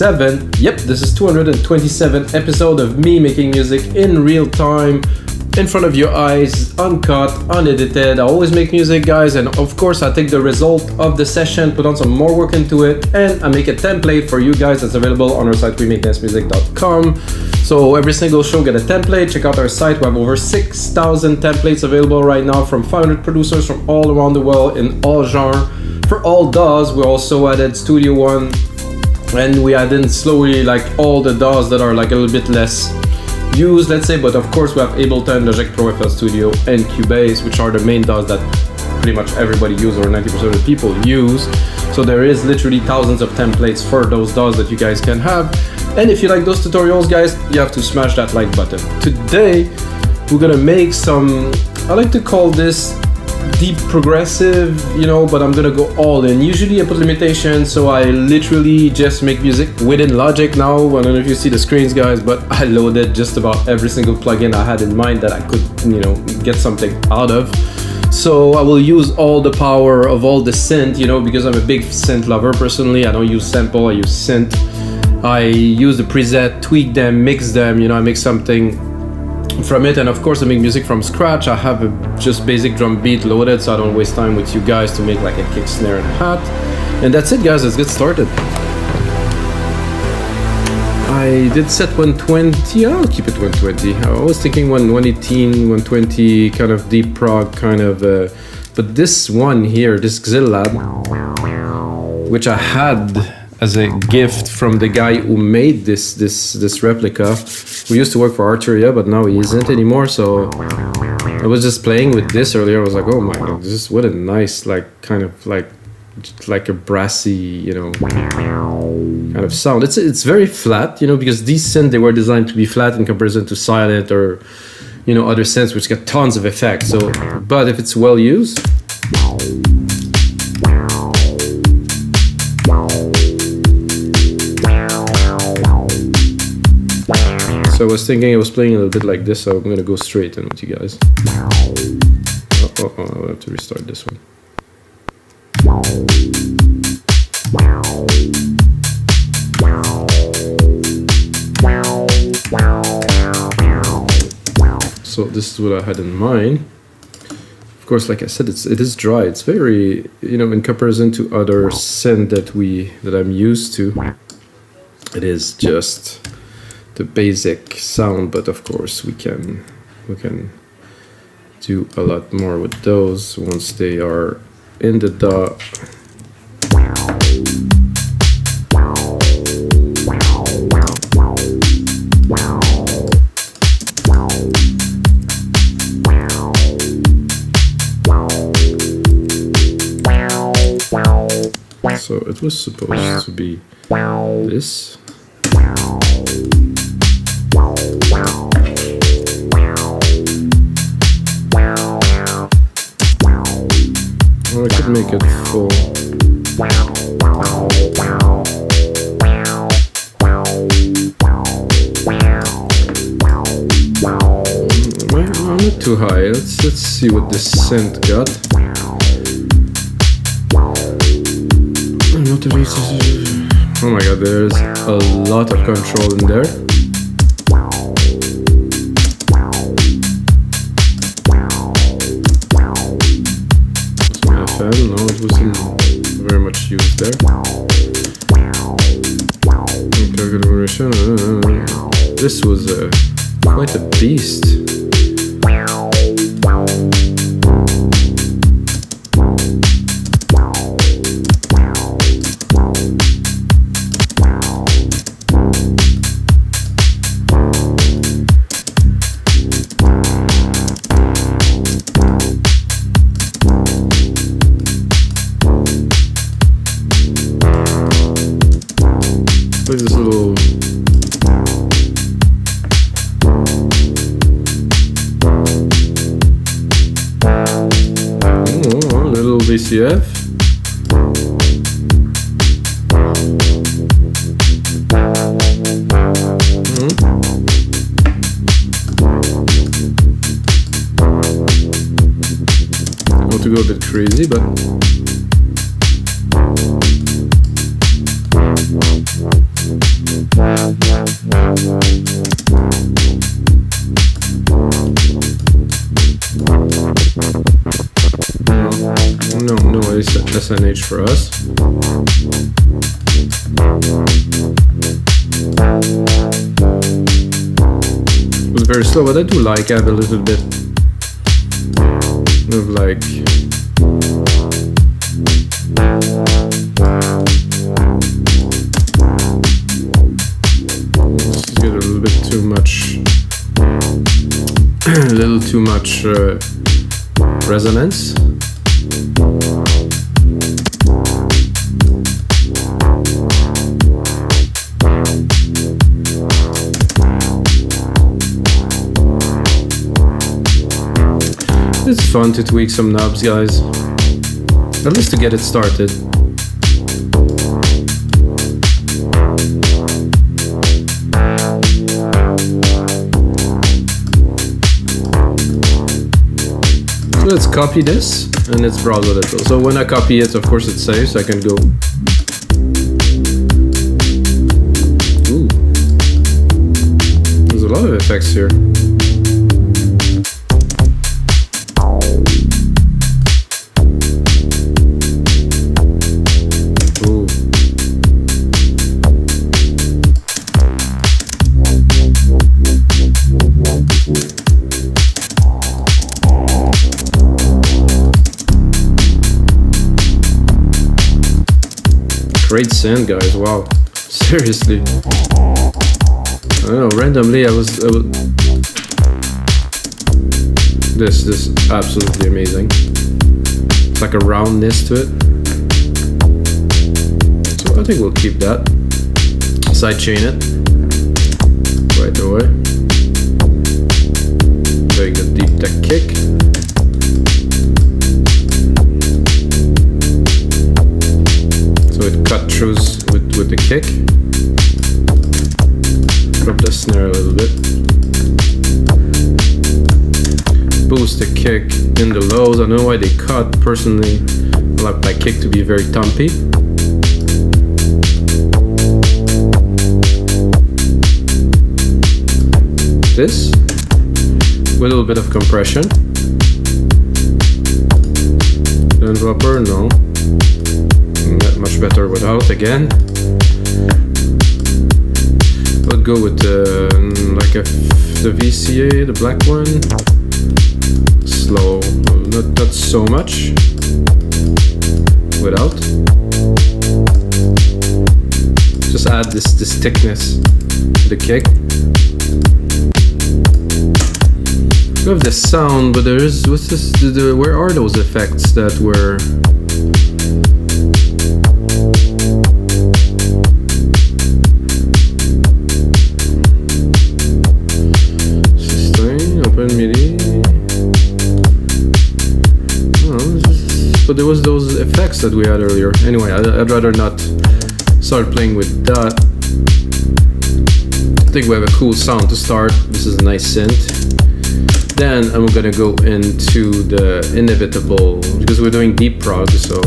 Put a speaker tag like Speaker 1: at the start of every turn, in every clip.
Speaker 1: 227. Yep, this is 227 episode of me making music in real time, in front of your eyes, uncut, unedited. I always make music, guys, and of course I take the result of the session, put on some more work into it, and I make a template for you guys that's available on our site, wemakedance.music.com. So every single show get a template. Check out our site. We have over 6,000 templates available right now from 500 producers from all around the world in all genres. For all DAWs, we also added Studio One, and we added slowly like all the DAWs that are like a little bit less used, let's say, but of course we have Ableton, Logic Pro, FL Studio, and Cubase, which are the main DAWs that pretty much everybody uses, or 90% of the people use. So there is literally thousands of templates for those DAWs that you guys can have. And if you like those tutorials, guys, you have to smash that like button. Today, we're gonna make some, I like to call this deep progressive, you know, but I'm gonna go all in. Usually I put limitations, so I literally just make music within Logic now. I don't know if you see the screens, guys, but I loaded just about every single plugin I had in mind that I could, you know, get something out of. So I will use all the power of all the synth, you know, because I'm a big synth lover personally. I don't use sample, I use synth. I use the preset, tweak them, mix them, you know, I make something from it. And of course I make music from scratch. I have a just basic drum beat loaded, so I don't waste time with you guys to make like a kick, snare, and hat. And that's it, guys, let's get started. I did set 120, I'll keep it 120. I was thinking 118, 120, kind of deep prog kind of, but this one here, this Xillab, which I had as a gift from the guy who made this replica, who used to work for Arturia, but now he isn't anymore. So I was just playing with this earlier. I was like, oh my god, this is what a nice, like, kind of like a brassy, you know, kind of sound. It's very flat, you know, because these synths, they were designed to be flat in comparison to silent or, you know, other synths which get tons of effects. So, but if it's well used, so I was thinking I was playing a little bit like this, so I'm gonna go straight in with you guys. I'll have to restart this one. So this is what I had in mind. Of course, like I said, it is dry. It's very, you know, in comparison to other synth that I'm used to, it is just the basic sound. But of course, we can do a lot more with those once they are in the DAW. So it was supposed to be this. Or I could make it full. Not too high. Let's see what this synth got. Oh my god, there's a lot of control in there. Some FM, no, it wasn't very much used there. This was quite a beast. This little little VCF. I want to go a bit crazy, but No SNH for us. It was very slow, but I do like have a little bit of like let's get a little bit too much a little too much resonance. It's fun to tweak some knobs, guys. At least to get it started. So let's copy this and let's browse a little. So when I copy it, of course it saves, so I can go. Ooh. There's a lot of effects here. Great synth, guys, wow. Seriously. I don't know, randomly I was this is absolutely amazing. It's like a roundness to it. So I think we'll keep that. Sidechain it. Right away. Very good deep tech kick. So it cut throughs with the kick. Drop the snare a little bit. Boost the kick in the lows. I don't know why they cut. Personally, I like my kick to be very thumpy. This with a little bit of compression. Then dropper, no. Not much better without again. I would go with the VCA, the black one. Slow, not so much. Without. Just add this thickness to the kick. We have the sound, but what's this? Where are those effects that were? Open MIDI. But there was those effects that we had earlier. Anyway, I'd rather not start playing with that. I think we have a cool sound to start. This is a nice synth. Then I'm gonna go into the inevitable, because we're doing deep prog, so,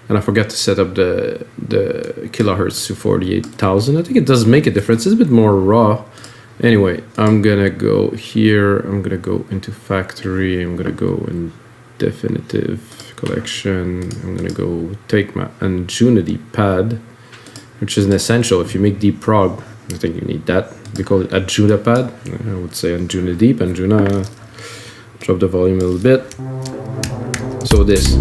Speaker 1: and I forgot to set up the kilohertz to 48,000. I think it does make a difference. It's a bit more raw. Anyway, I'm gonna go here. I'm gonna go into factory. I'm gonna go in definitive collection. I'm gonna go take my Anjunadeep pad, which is an essential if you make deep prog. I think you need that. They call it Anjuna pad. I would say Anjunadeep. Anjuna. Drop the volume a little bit. So this.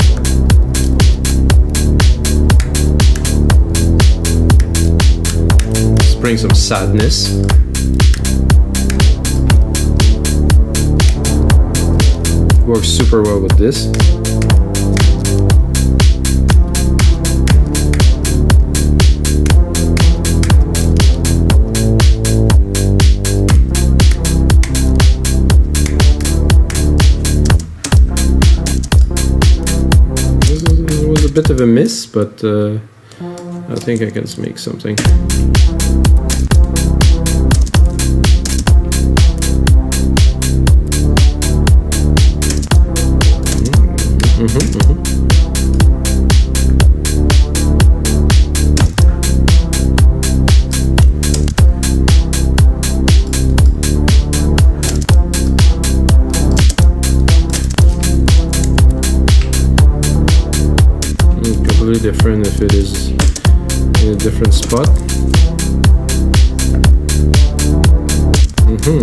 Speaker 1: Let's bring some sadness. Works super well with this. Bit of a miss, but I think I can make something. different if it is in a different spot.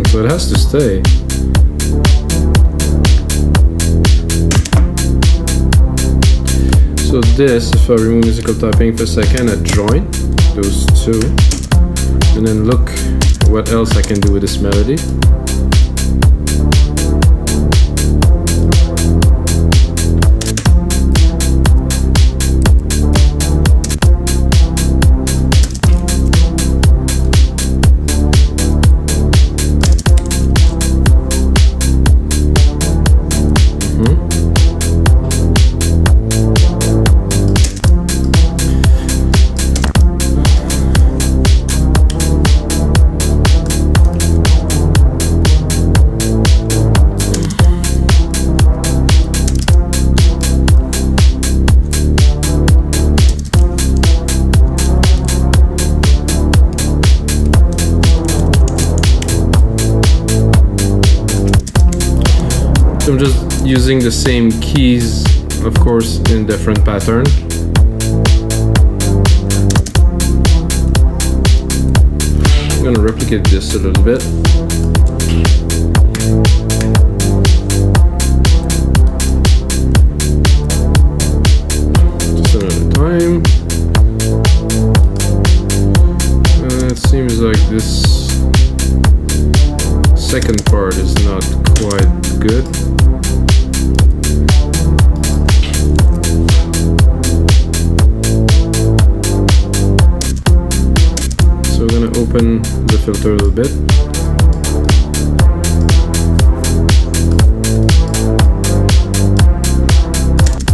Speaker 1: So it has to stay. So this, if I remove musical typing for a second, I join those two, and then look what else I can do with this melody. I'm just using the same keys, of course, in different pattern. I'm gonna replicate this a little bit. Just another time. It seems like this second part is not quite good. So we're gonna open the filter a little bit.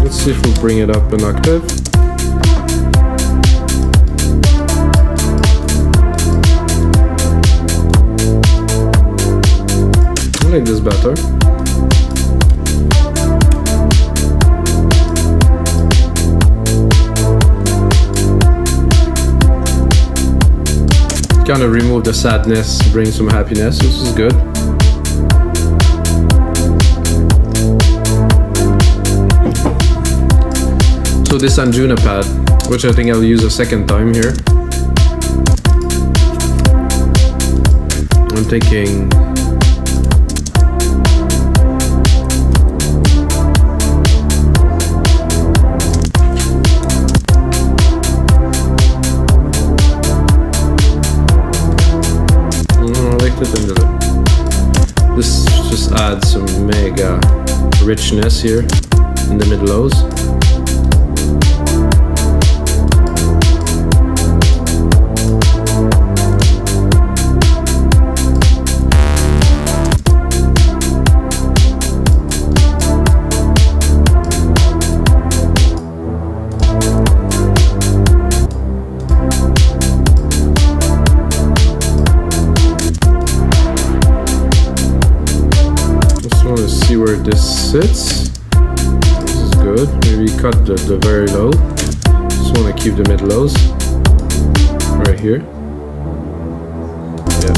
Speaker 1: Let's see if we'll bring it up an octave. I like this better. Kind of remove the sadness, bring some happiness. This is good. So this Anjuna pad, which I think I'll use a second time here. I'm thinking this just adds some mega richness here in the mid lows. See where this sits. This is good. Maybe cut the very low. Just want to keep the mid lows right here. Yeah.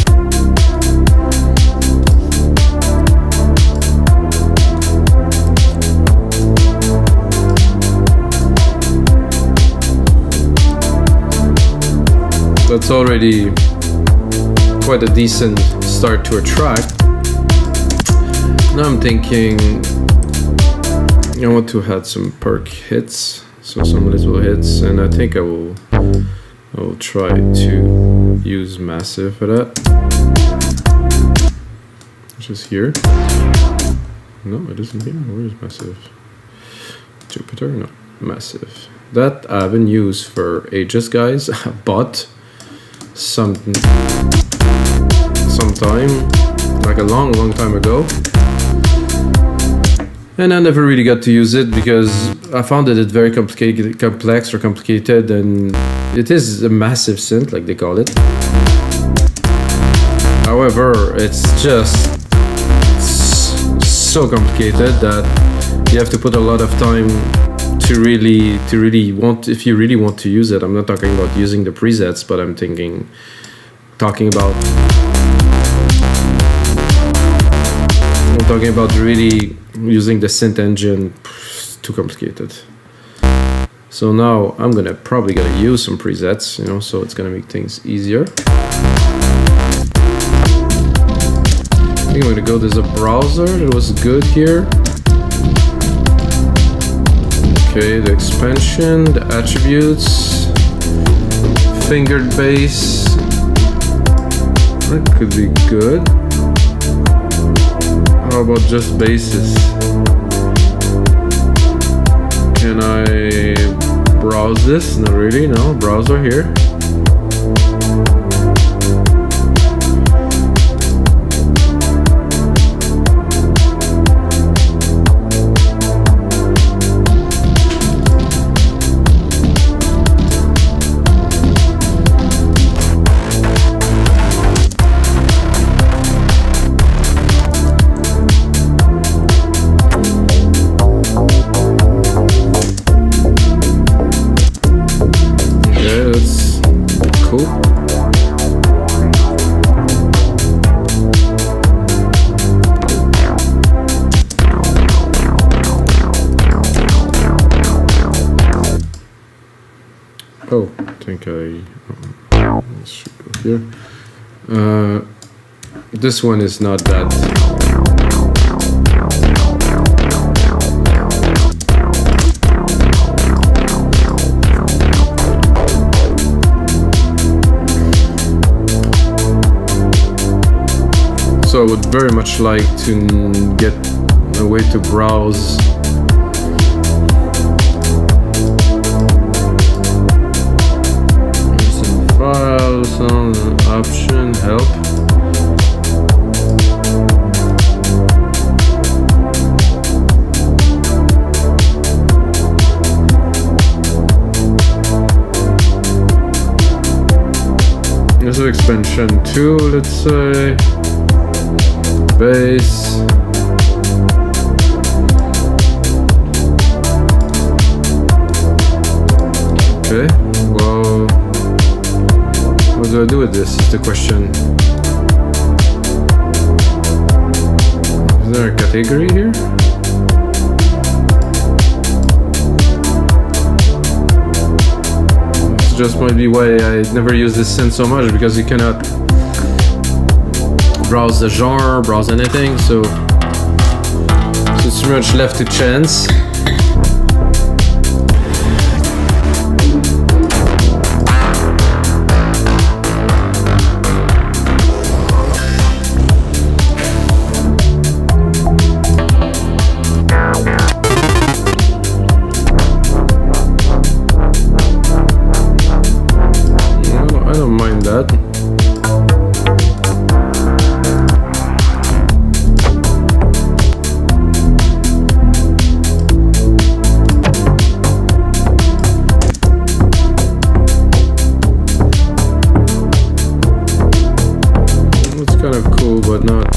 Speaker 1: That's already quite a decent start to a track. Now I'm thinking I want to add some perk hits, so some little hits, and I think I will try to use massive for that. Which is here. No, it isn't here. Where is massive? Jupiter? No, massive. That I haven't used for ages, guys. I bought sometime, like a long time ago. And I never really got to use it because I found that it's very complicated, and it is a massive synth, like they call it. However, it's just so complicated that you have to put a lot of time to really want, if you really want to use it. I'm not talking about using the presets, but I'm talking about really using the synth engine. Too complicated. So now I'm probably gonna use some presets, you know, so it's gonna make things easier. I think I'm gonna go, there's a browser that was good here. Okay, the expansion, the attributes, fingered bass. That could be good. How about just basses? Can I browse this? Not really, no. Browser here. Oh, I think let's go here. This one is not that. So I would very much like to get a way to browse files on the option help. There's an expansion 2, let's say. Bass. Okay, well, what do I do with this is the question. Is there a category here? This just might be why I never use this synth so much, because you cannot browse the genre, browse anything, so it's pretty much left to chance. I don't mind that. Kind of cool, but not.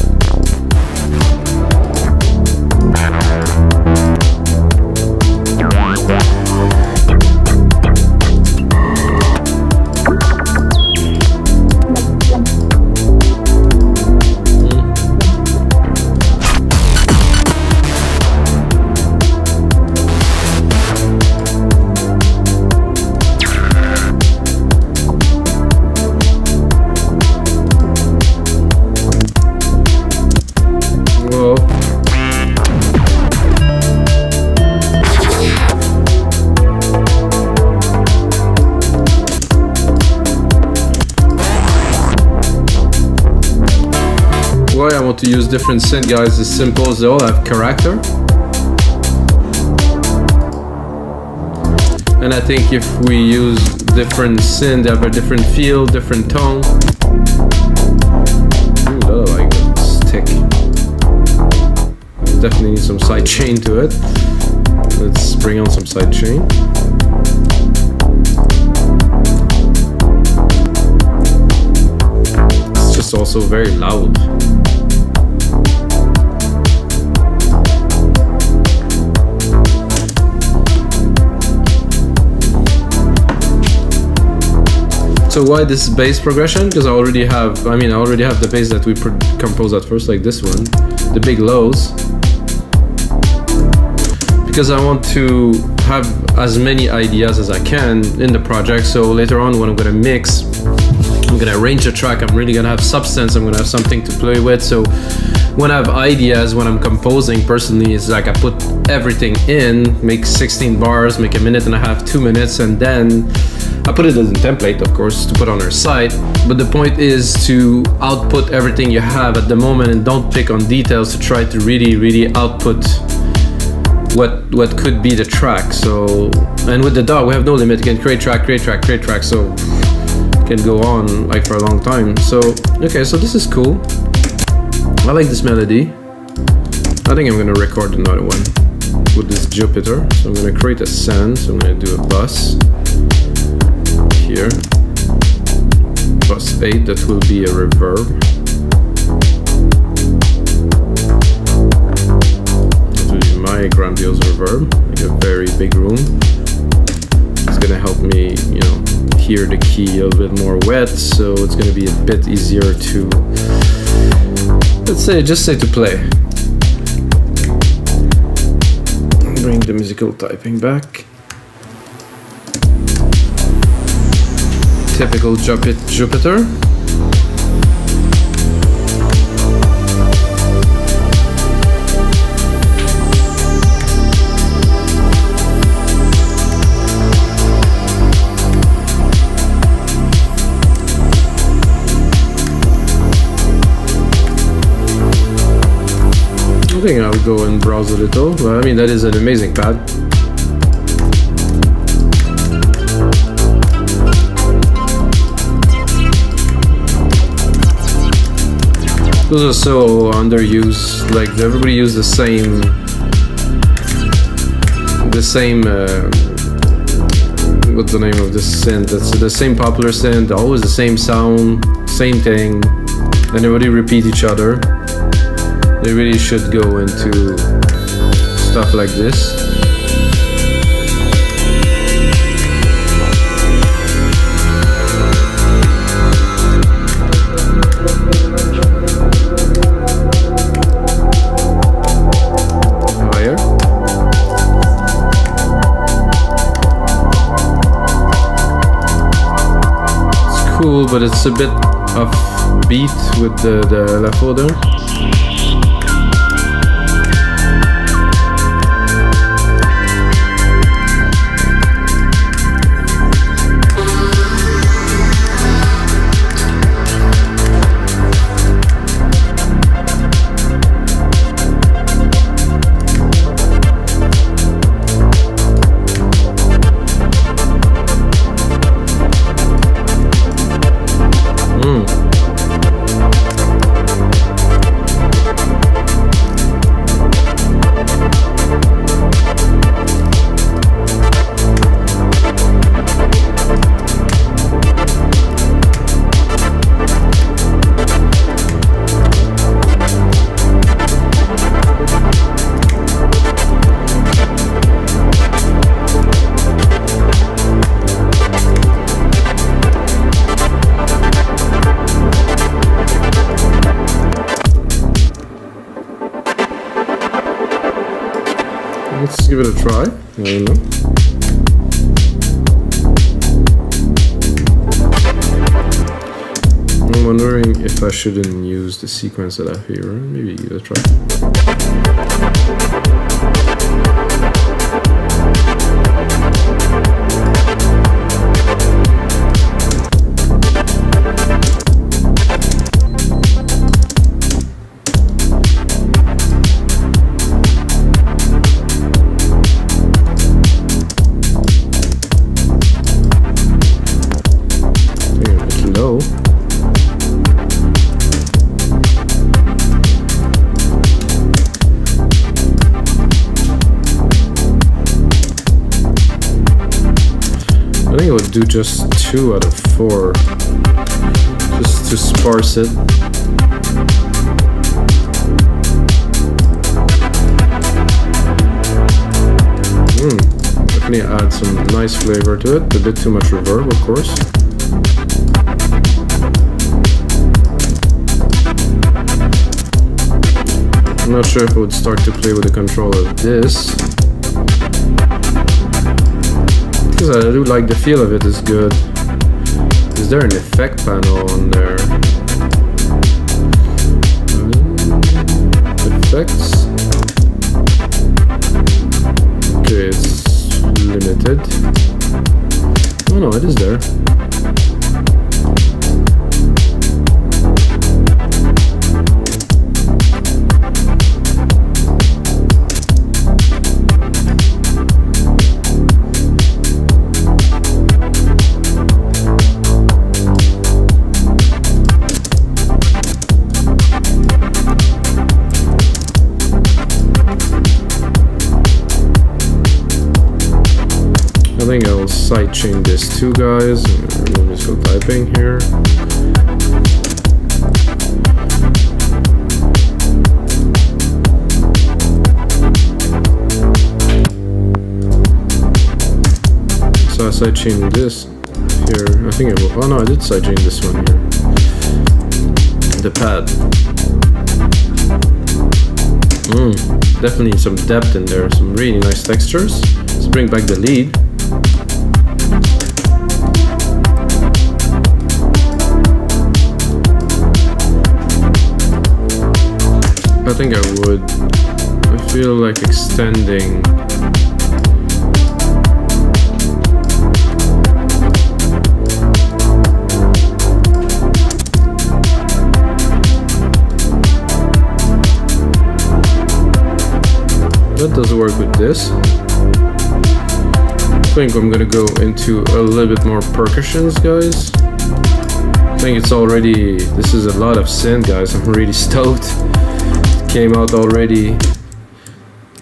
Speaker 1: Why I want to use different synth guys is simple, they all have character. And I think if we use different synth, they have a different feel, different tone. Ooh, that I like that stick. Definitely need some side chain to it. Let's bring on some side chain. It's just also very loud. So why this bass progression? Because I already have the bass that we composed at first, like this one, the big lows. because I want to have as many ideas as I can in the project. So later on when I'm gonna mix, I'm gonna arrange a track, I'm really gonna have substance, I'm gonna have something to play with. So when I have ideas, when I'm composing personally, it's like I put everything in, make 16 bars, make a minute and a half, 2 minutes, and then I put it as a template, of course, to put on our site. But the point is to output everything you have at the moment and don't pick on details, to try to really output what could be the track. So, and with the DAW, we have no limit. You can create track, so it can go on like for a long time. So, okay, so this is cool. I like this melody. I think I'm gonna record another one with this Jupiter. So I'm gonna create a send. So I'm gonna do a bus here. Bus 8, that will be a reverb. That will be my grandiose reverb, like a very big room. It's gonna help me, you know, hear the key a little bit more wet, so it's gonna be a bit easier to, let's say, just say to play. Bring the musical typing back. Typical Jupiter. I think I'll go and browse a little, but I mean, that is an amazing pad. Those are so underused, like everybody uses the same, what's the name of this synth? It's the same popular synth, always the same sound, same thing, and everybody repeat each other. They really should go into stuff like this. Higher. It's cool, but it's a bit off beat with the LFO there. Let's give it a try. I don't know. I'm wondering if I shouldn't use the sequence that I have here. Maybe give it a try. I think I would do just 2 out of 4, just to sparse it. Definitely add some nice flavor to it, a bit too much reverb, of course. I'm not sure if I would start to play with the control of this. because I do like the feel of it. Is good. Is there an effect panel on there? Effects. Okay, it's limited. Oh no, it is there. I think I'll sidechain this too, guys. Let me just go typing here. So I sidechain this here. I think I will. Oh no, I did sidechain this one here. The pad. Definitely some depth in there. Some really nice textures. Let's bring back the lead. I think I would. I feel like extending. That doesn't work with this. I think I'm gonna go into a little bit more percussions, guys. I think it's already, this is a lot of synth, guys. I'm really stoked. Came out already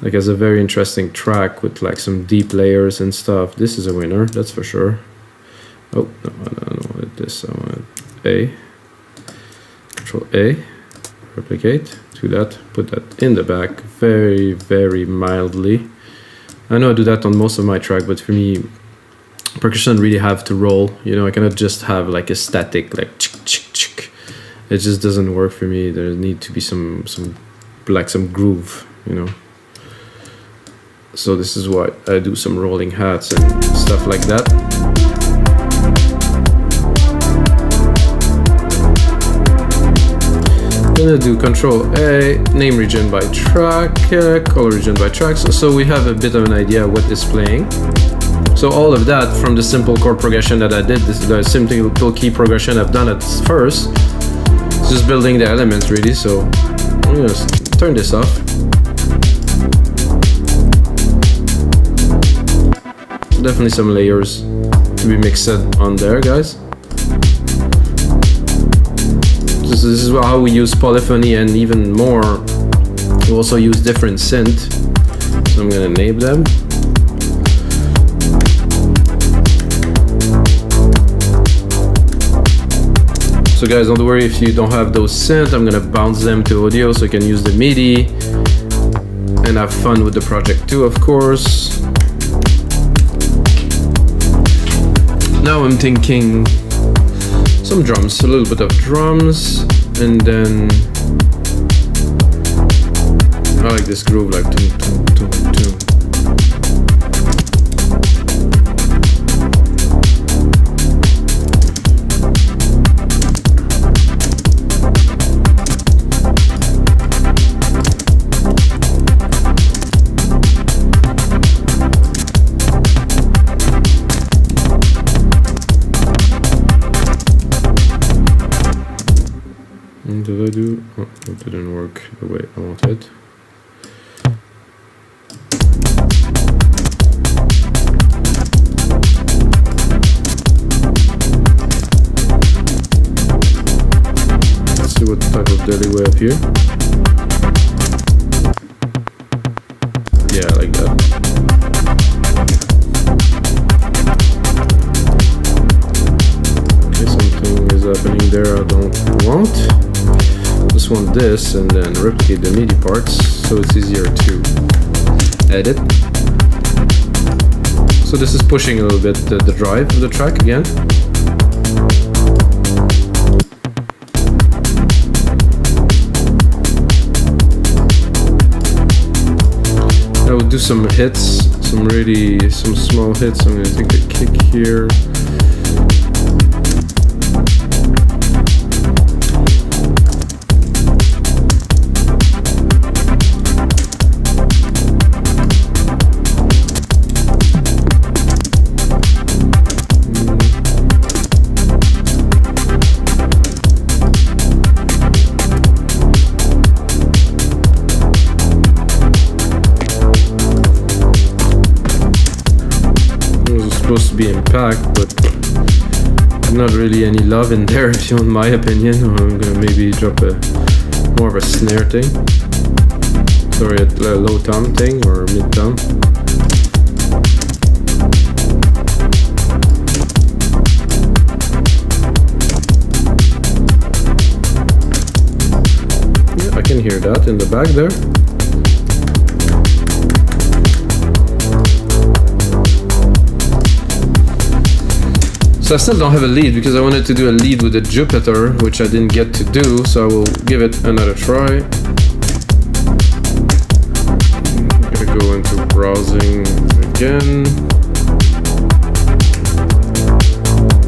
Speaker 1: like as a very interesting track with like some deep layers and stuff. This is a winner, that's for sure. Oh no, I don't want this. I want A. Control A, replicate. Do that. Put that in the back, very, very mildly. I know I do that on most of my track, but for me, percussion really have to roll. You know, I cannot just have like a static like chick chick chick. It just doesn't work for me. There need to be some groove, you know. So this is why I do some rolling hats and stuff like that. I'm gonna do Control A, name region by track, color region by tracks, so we have a bit of an idea what is playing. So all of that from the simple chord progression that I did, this is the simple key progression I've done at first. It's just building the elements really, so I'm gonna turn this off. Definitely some layers to be mixed on there, guys. This is how we use polyphony, and even more, we also use different synth. So I'm gonna name them. So guys, don't worry if you don't have those synths. I'm gonna bounce them to audio so you can use the MIDI and have fun with the project too, of course. Now I'm thinking some drums, a little bit of drums, and then I like this groove, like toom, toom, toom, toom. Did I do? Oh, it didn't work the way I wanted. Let's see what type of delay we have here. Yeah, I like that. Okay, something is happening there I don't want. Just want this and then replicate the MIDI parts so it's easier to edit. So this is pushing a little bit the drive of the track again. I would do some hits, some small hits. I'm gonna take a kick here. Supposed to be impact, but not really any love in there, if you want my opinion. Or I'm gonna maybe drop more of a snare thing. Sorry, a low tom thing or mid tom. Yeah, I can hear that in the back there. So I still don't have a lead because I wanted to do a lead with a Jupiter, which I didn't get to do, so I will give it another try. I'm gonna go into browsing again.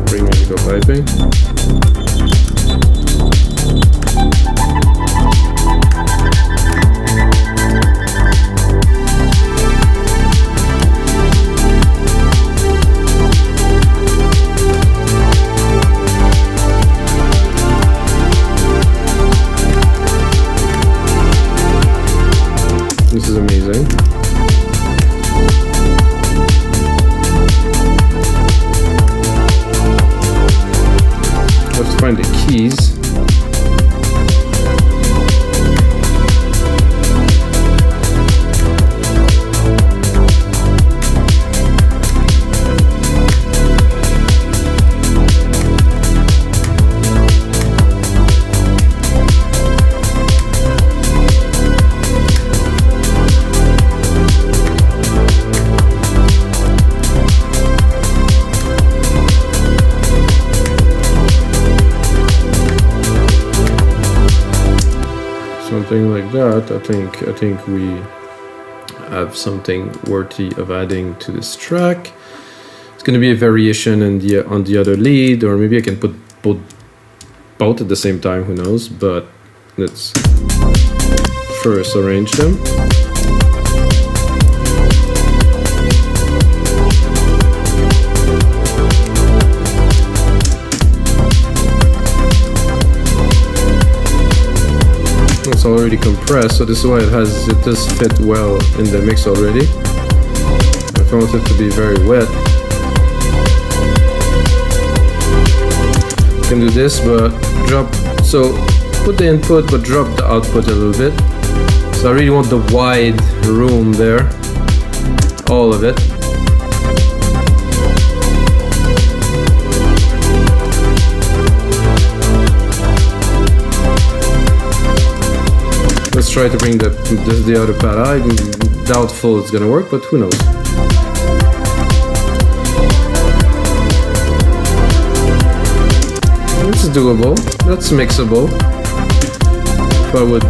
Speaker 1: Bring musical typing. This is amazing. I have to find the keys. Something like that. I think we have something worthy of adding to this track. It's going to be a variation on the other lead, or maybe I can put both at the same time, who knows, but let's first arrange them. It's already compressed, so this is why it does fit well in the mix already. If I want it to be very wet, I can do this, but put the input but drop the output a little bit. So I really want the wide room there, all of it. Let's try to bring the other pad. I'm doubtful it's gonna work, but who knows. It's doable. That's mixable. If I would.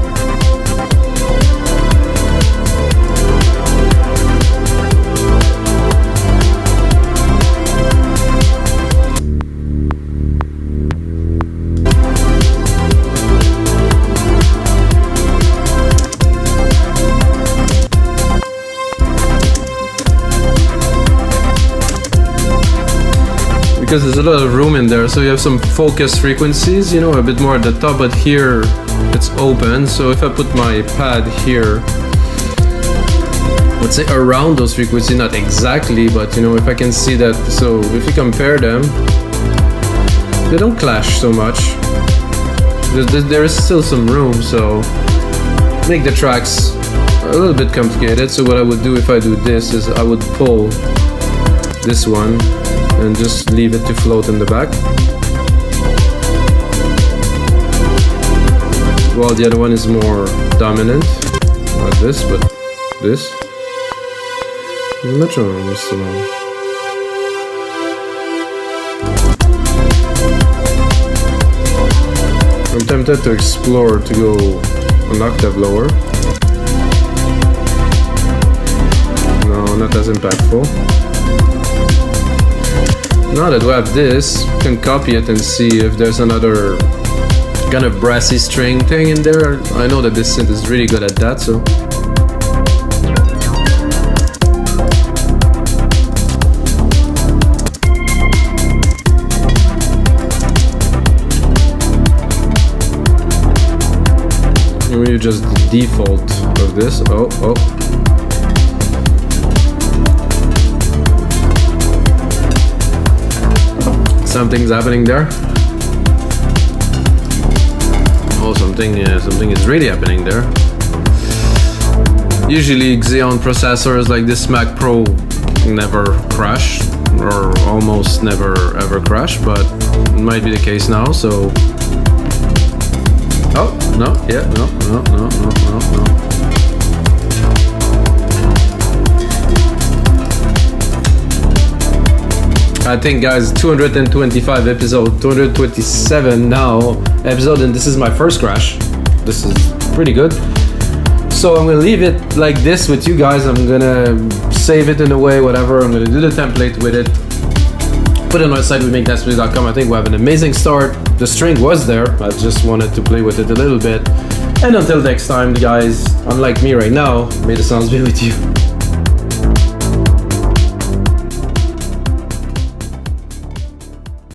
Speaker 1: Because there's a lot of room in there, so you have some focus frequencies, you know, a bit more at the top, but here it's open. So if I put my pad here, let's say around those frequencies, not exactly, but you know, if I can see that, so if you compare them, they don't clash so much. There is still some room, so make the tracks a little bit complicated. So what I would do if I do this is I would pull this one and just leave it to float in the back, while the other one is more dominant, not this, but this. I'm not sure on this one. I'm tempted to explore to go an octave lower. No, so not as impactful. Now that we have this, we can copy it and see if there's another kind of brassy string thing in there. I know that this synth is really good at that, so. We just default of this. Oh. Something's happening there. Oh, something is really happening there. Usually Xeon processors like this Mac Pro never crash, or almost never ever crash, but it might be the case now, so. Oh, no, yeah, no. I think, guys, 225 episode, 227 now episode, and this is my first crash. This is pretty good. So I'm gonna leave it like this with you guys. I'm gonna save it in a way, whatever. I'm gonna do the template with it. Put it on our site, wemakedancemusic.com. I think we have an amazing start. The string was there. I just wanted to play with it a little bit. And until next time, guys, unlike me right now, may the sounds be with you.